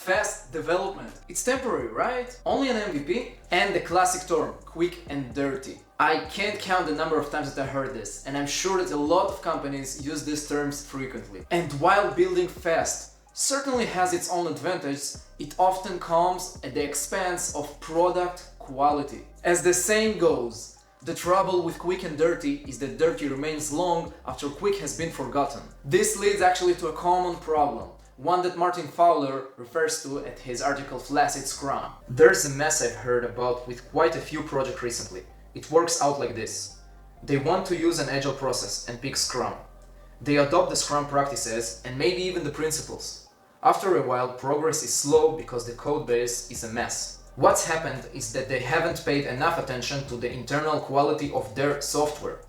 Fast development. It's temporary, right? Only an MVP? And the classic term, quick and dirty. I can't count the number of times that I heard this, and I'm sure that a lot of companies use these terms frequently. And while building fast certainly has its own advantages, it often comes at the expense of product quality. As the saying goes, the trouble with quick and dirty is that dirty remains long after quick has been forgotten. This leads actually to a common problem, one that Martin Fowler refers to at his article Flaccid Scrum. There's a mess I've heard about with quite a few projects recently. It works out like this. They want to use an Agile process and pick Scrum. They adopt the Scrum practices and maybe even the principles. After a while, progress is slow because the code base is a mess. What's happened is that they haven't paid enough attention to the internal quality of their software.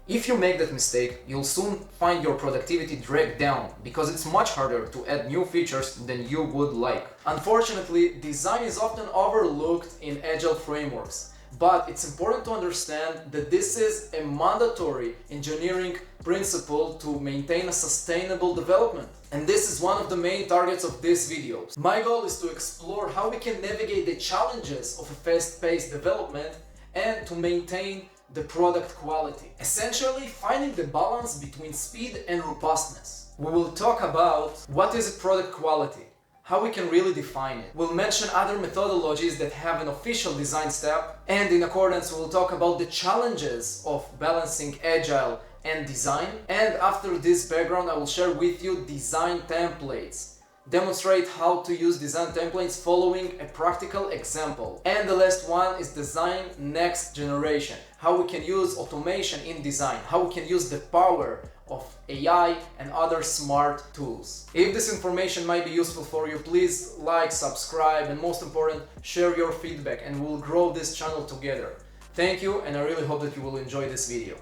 If you make that mistake, you'll soon find your productivity dragged down because it's much harder to add new features than you would like. Unfortunately, design is often overlooked in Agile frameworks, but it's important to understand that this is a mandatory engineering principle to maintain a sustainable development. And this is one of the main targets of this video. My goal is to explore how we can navigate the challenges of a fast-paced development and to maintain the product quality. Essentially, finding the balance between speed and robustness. We will talk about what is product quality, how we can really define it. We'll mention other methodologies that have an official design step, and in accordance we'll talk about the challenges of balancing Agile and design. And after this background, I will share with you design templates. Demonstrate how to use design templates following a practical example. And the last one is design next generation. How we can use automation in design, how we can use the power of AI and other smart tools. If this information might be useful for you, please like, subscribe, and most important, share your feedback and we'll grow this channel together. Thank you, and I really hope that you will enjoy this video.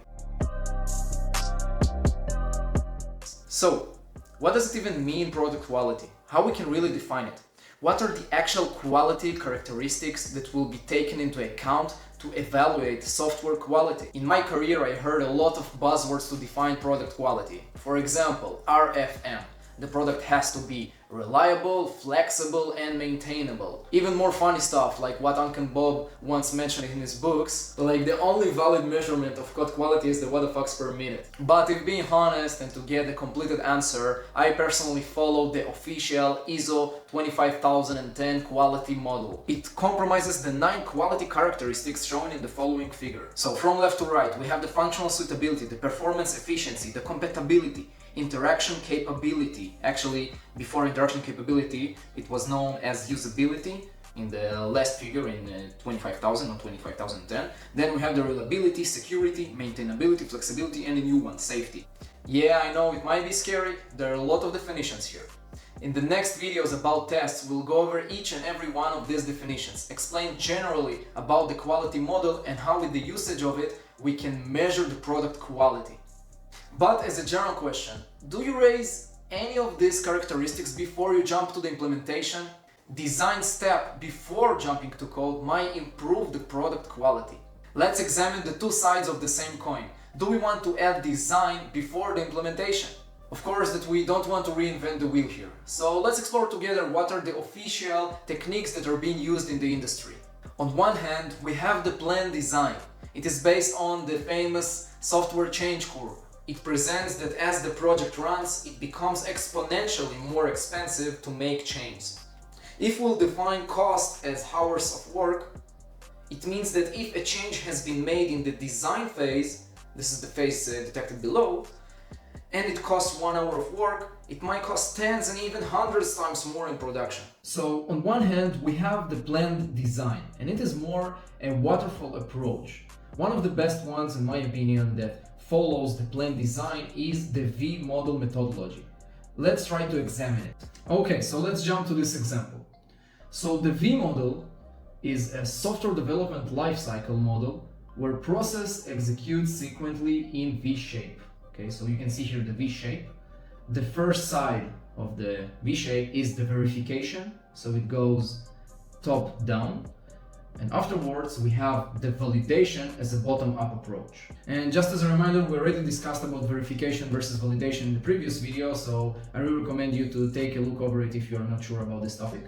So, what does it even mean, product quality? How we can really define it? What are the actual quality characteristics that will be taken into account to evaluate software quality? In my career, I heard a lot of buzzwords to define product quality. For example, RFM. The product has to be reliable, flexible, and maintainable. Even more funny stuff, like what Uncle Bob once mentioned in his books, like the only valid measurement of code quality is the what the fucks per minute. But if being honest and to get the completed answer, I personally follow the official ISO 25010 quality model. It compromises the 9 quality characteristics shown in the following figure. So from left to right, we have the functional suitability, the performance efficiency, the compatibility, interaction capability. Actually, before interaction capability, it was known as usability in the last figure in 25,000 or 25,010. Then we have the reliability, security, maintainability, flexibility, and a new one, safety. Yeah, I know it might be scary. There are a lot of definitions here. In the next videos about tests, we'll go over each and every one of these definitions, explain generally about the quality model and how with the usage of it, we can measure the product quality. But as a general question, do you raise any of these characteristics before you jump to the implementation? Design step before jumping to code might improve the product quality. Let's examine the two sides of the same coin. Do we want to add design before the implementation? Of course that we don't want to reinvent the wheel here. So let's explore together what are the official techniques that are being used in the industry. On one hand, we have the planned design. It is based on the famous software change curve. It presents that as the project runs, it becomes exponentially more expensive to make changes. If we'll define cost as hours of work, it means that if a change has been made in the design phase, this is the phase detected below, and it costs 1 hour of work, it might cost tens and even hundreds times more in production. So on one hand, we have the planned design, and it is more a waterfall approach. One of the best ones, in my opinion, that follows the planned design is the V model methodology. Let's try to examine it. Okay, so let's jump to this example. So the V model is a software development lifecycle model where process executes sequentially in V shape. Okay, so you can see here the V shape. The first side of the V shape is the verification, so it goes top down. And afterwards, we have the validation as a bottom-up approach. And just as a reminder, we already discussed about verification versus validation in the previous video, so I really recommend you to take a look over it if you are not sure about this topic.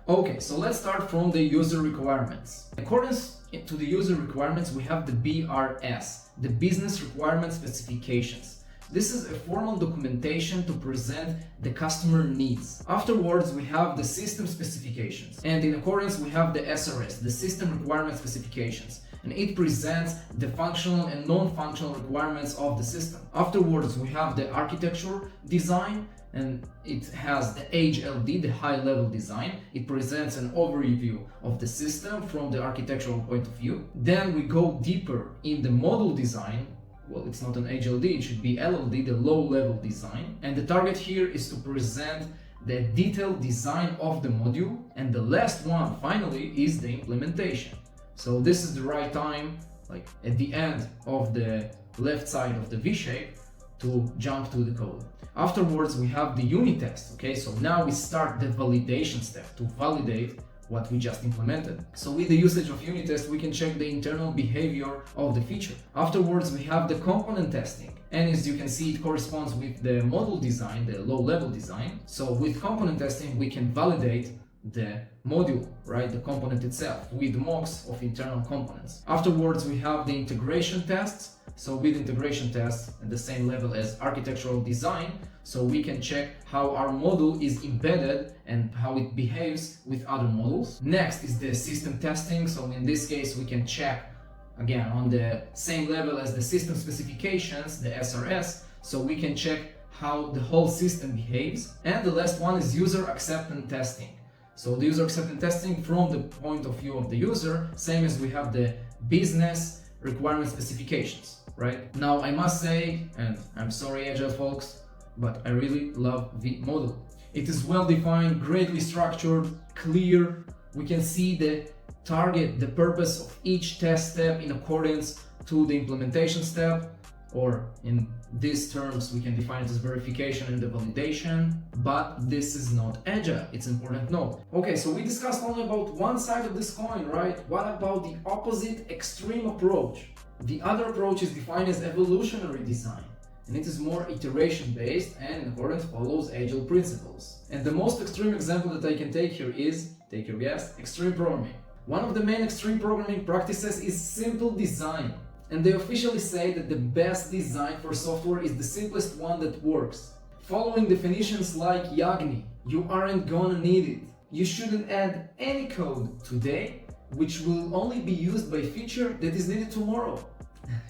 Okay, so let's start from the user requirements. In accordance to the user requirements, we have the BRS, the Business Requirement Specifications. This is a formal documentation to present the customer needs. Afterwards, we have the system specifications. And in accordance, we have the SRS, the System Requirement Specifications. And it presents the functional and non-functional requirements of the system. Afterwards, we have the architecture design, and it has the HLD, the high-level design. It presents an overview of the system from the architectural point of view. Then we go deeper in the model design. Well, it's not an HLD, it should be LLD, the low-level design. And the target here is to present the detailed design of the module. And the last one, finally, is the implementation. So this is the right time, like at the end of the left side of the V-shape, to jump to the code. Afterwards, we have the unit test. Okay, so now we start the validation step to validate what we just implemented. So with the usage of unit test, we can check the internal behavior of the feature. Afterwards, we have the component testing. And as you can see, it corresponds with the model design, the low-level design. So with component testing, we can validate the module, right, the component itself, with mocks of internal components. Afterwards, we have the integration tests. So with integration tests at the same level as architectural design, so we can check how our model is embedded and how it behaves with other models. Next is the system testing. So in this case, we can check again on the same level as the system specifications, the SRS. So we can check how the whole system behaves. And the last one is user acceptance testing. So the user acceptance testing from the point of view of the user, same as we have the business requirement specifications, right? Now I must say, and I'm sorry Agile folks, but I really love the model. It is well defined, greatly structured, clear. We can see the target, the purpose of each test step in accordance to the implementation step, or in these terms we can define it as verification and the validation. But this is not Agile, it's important to know. Okay, so we discussed only about one side of this coin, right? What about the opposite extreme approach? The other approach is defined as evolutionary design, and it is more iteration based and in accordance follows Agile principles. And the most extreme example that I can take here is, take your guess, extreme programming. One of the main extreme programming practices is simple design. And they officially say that the best design for software is the simplest one that works. Following definitions like Yagni, you aren't gonna need it. You shouldn't add any code today, which will only be used by feature that is needed tomorrow.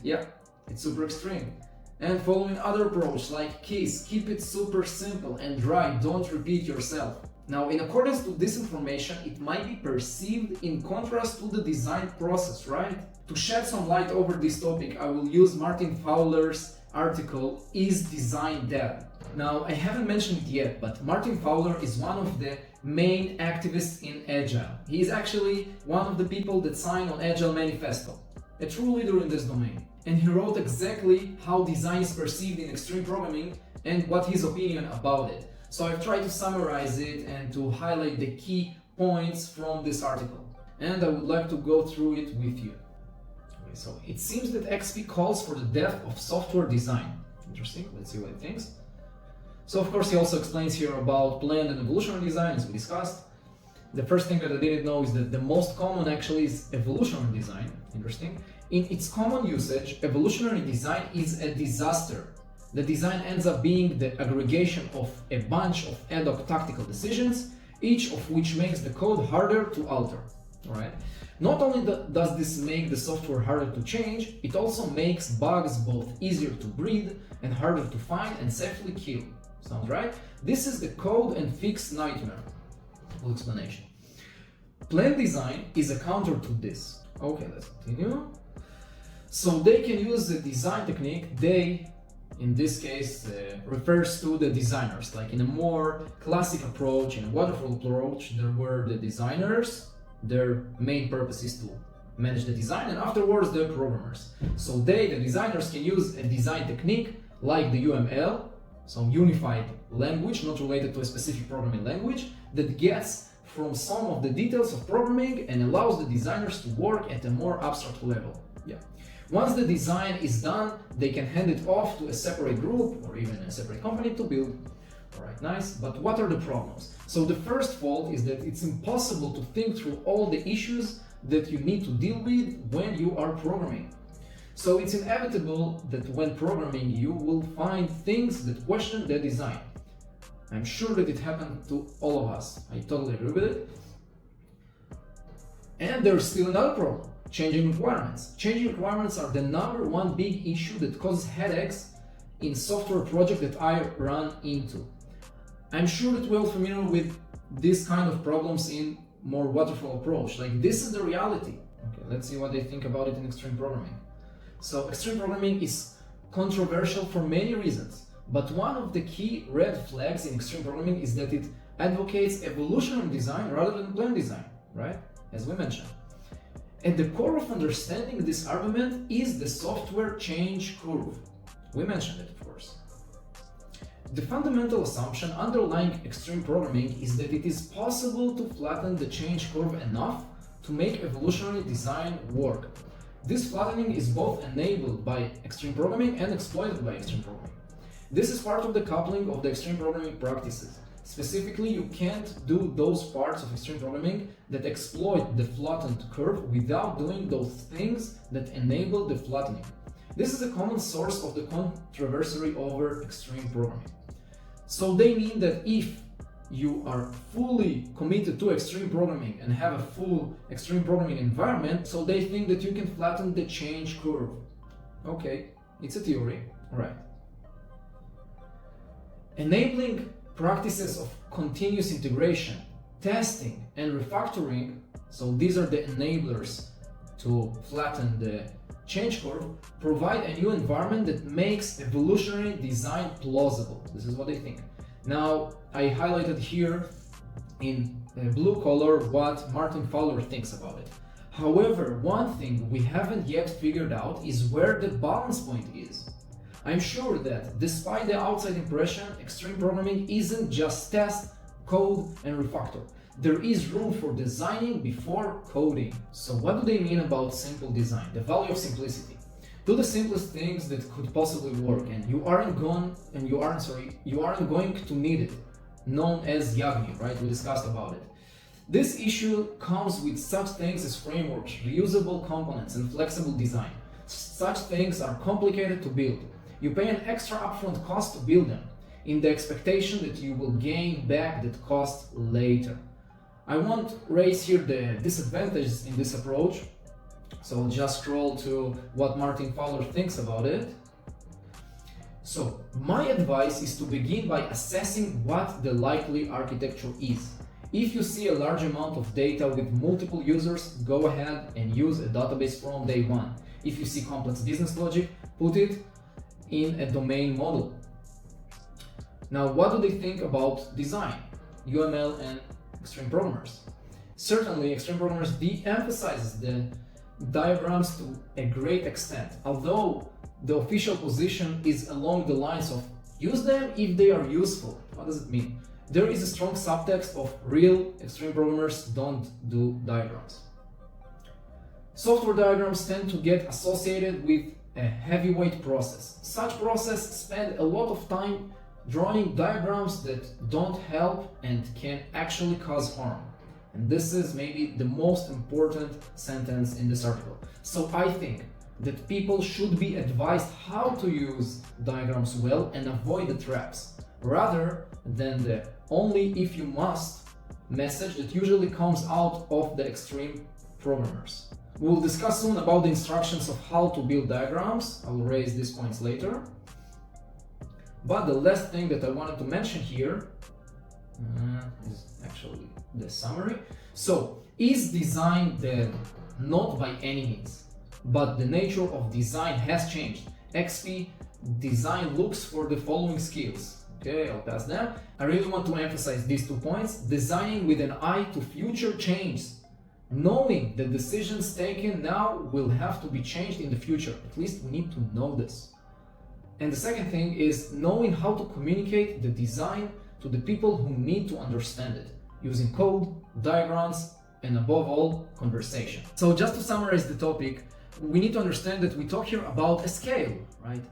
Yeah, it's super extreme. And following other approach like KISS, keep it super simple and dry, don't repeat yourself. Now, in accordance to this information, it might be perceived in contrast to the design process, right? To shed some light over this topic, I will use Martin Fowler's article, Is Design Dead? Now, I haven't mentioned it yet, but Martin Fowler is one of the main activists in Agile. He is actually one of the people that signed on Agile Manifesto, a true leader in this domain. And he wrote exactly how design is perceived in extreme programming and what his opinion about it. So I've tried to summarize it and to highlight the key points from this article. And I would like to go through it with you. Okay, so it seems that XP calls for the death of software design. Interesting, let's see what it thinks. So of course he also explains here about planned and evolutionary design, as we discussed. The first thing that I didn't know is that the most common actually is evolutionary design. Interesting. In its common usage, evolutionary design is a disaster. The design ends up being the aggregation of a bunch of ad hoc tactical decisions, each of which makes the code harder to alter. All right. Not only does this make the software harder to change, it also makes bugs both easier to breed and harder to find and safely kill. Sounds right? This is the code and fix nightmare. Full explanation. Planned design is a counter to this. Okay, let's continue. So they can use the design technique. They, in this case, refers to the designers. Like in a more classic approach, in a waterfall approach, there were the designers. Their main purpose is to manage the design, and afterwards the programmers. So they, the designers, can use a design technique like the UML, some unified language, not related to a specific programming language, that gets from some of the details of programming and allows the designers to work at a more abstract level. Yeah. Once the design is done, they can hand it off to a separate group or even a separate company to build. Alright, nice, but what are the problems? So the first fault is that it's impossible to think through all the issues that you need to deal with when you are programming. So it's inevitable that when programming you will find things that question the design. I'm sure that it happened to all of us. I totally agree with it. And there's still another problem, changing requirements. Changing requirements are the #1 big issue that causes headaches in software projects that I run into. I'm sure that we're all familiar with this kind of problems in more waterfall approach. Like, this is the reality. Okay, let's see what they think about it in extreme programming. So extreme programming is controversial for many reasons, but one of the key red flags in extreme programming is that it advocates evolutionary design rather than planned design, right? As we mentioned. At the core of understanding this argument is the software change curve. We mentioned it, of course. The fundamental assumption underlying extreme programming is that it is possible to flatten the change curve enough to make evolutionary design work. This flattening is both enabled by extreme programming and exploited by extreme programming. This is part of the coupling of the extreme programming practices. Specifically, you can't do those parts of extreme programming that exploit the flattened curve without doing those things that enable the flattening. This is a common source of the controversy over extreme programming. So they mean that if you are fully committed to extreme programming and have a full extreme programming environment, so they think that you can flatten the change curve. Okay, it's a theory, right? Enabling practices of continuous integration, testing, and refactoring, so these are the enablers to flatten the change curve, provide a new environment that makes evolutionary design plausible. This is what they think. Now, I highlighted here in blue color what Martin Fowler thinks about it. However, one thing we haven't yet figured out is where the balance point is. I'm sure that despite the outside impression, extreme programming isn't just test, code, and refactor. There is room for designing before coding. So what do they mean about simple design? The value of simplicity. Do the simplest things that could possibly work, and you aren't going to need it. Known as YAGMI, right? We discussed about it. This issue comes with such things as frameworks, reusable components, and flexible design. Such things are complicated to build. You pay an extra upfront cost to build them, in the expectation that you will gain back that cost later. I won't raise here the disadvantages in this approach, so I'll just scroll to what Martin Fowler thinks about it. So, my advice is to begin by assessing what the likely architecture is. If you see a large amount of data with multiple users, go ahead and use a database from day one. If you see complex business logic, put it in a domain model. Now, what do they think about design, UML and extreme programmers? Certainly, extreme programmers de-emphasize the diagrams to a great extent, although the official position is along the lines of use them if they are useful. What does it mean? There is a strong subtext of real extreme programmers don't do diagrams. Software diagrams tend to get associated with a heavyweight process. Such process spend a lot of time drawing diagrams that don't help and can actually cause harm. And this is maybe the most important sentence in this article. So I think that people should be advised how to use diagrams well and avoid the traps, rather than the only if you must message that usually comes out of the extreme programmers. We'll discuss soon about the instructions of how to build diagrams. I'll raise these points later. But the last thing that I wanted to mention here is actually the summary. So, is design dead? Not by any means, but the nature of design has changed. XP design looks for the following skills. Okay, I'll pass them. I really want to emphasize these 2 points. Designing with an eye to future change. Knowing that decisions taken now will have to be changed in the future. At least we need to know this. And the second thing is knowing how to communicate the design to the people who need to understand it. using code, diagrams, and above all, conversation. So just to summarize the topic, we need to understand that we talk here about a scale, right?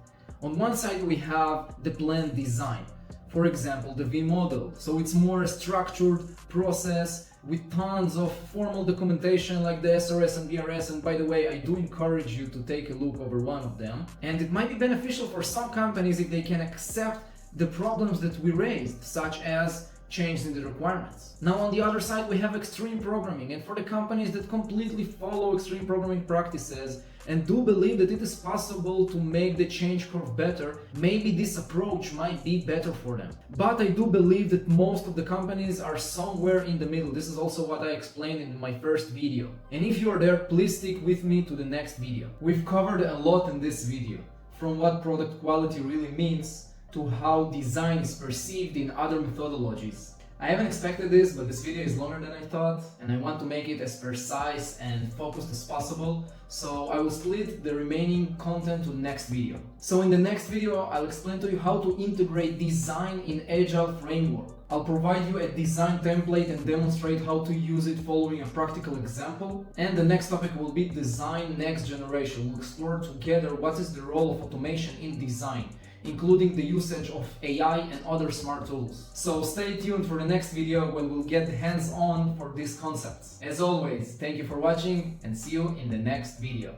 On one side we have the planned design, for example the V model, so it's more a structured process with tons of formal documentation like the SRS and BRS, and by the way I do encourage you to take a look over one of them, and it might be beneficial for some companies if they can accept the problems that we raised, such as change in the requirements. Now on the other side we have extreme programming, and for the companies that completely follow extreme programming practices and do believe that it is possible to make the change curve better, maybe this approach might be better for them. But I do believe that most of the companies are somewhere in the middle. This is also what I explained in my first video. And if you are there, please stick with me to the next video. We've covered a lot in this video, from what product quality really means to how design is perceived in other methodologies. I haven't expected this, but this video is longer than I thought, and I want to make it as precise and focused as possible, so I will split the remaining content to the next video. So in the next video, I'll explain to you how to integrate design in Agile framework. I'll provide you a design template and demonstrate how to use it following a practical example. And the next topic will be design next generation. We'll explore together what is the role of automation in design, including the usage of AI and other smart tools. So stay tuned for the next video when we'll get hands-on for these concepts. As always, thank you for watching and see you in the next video.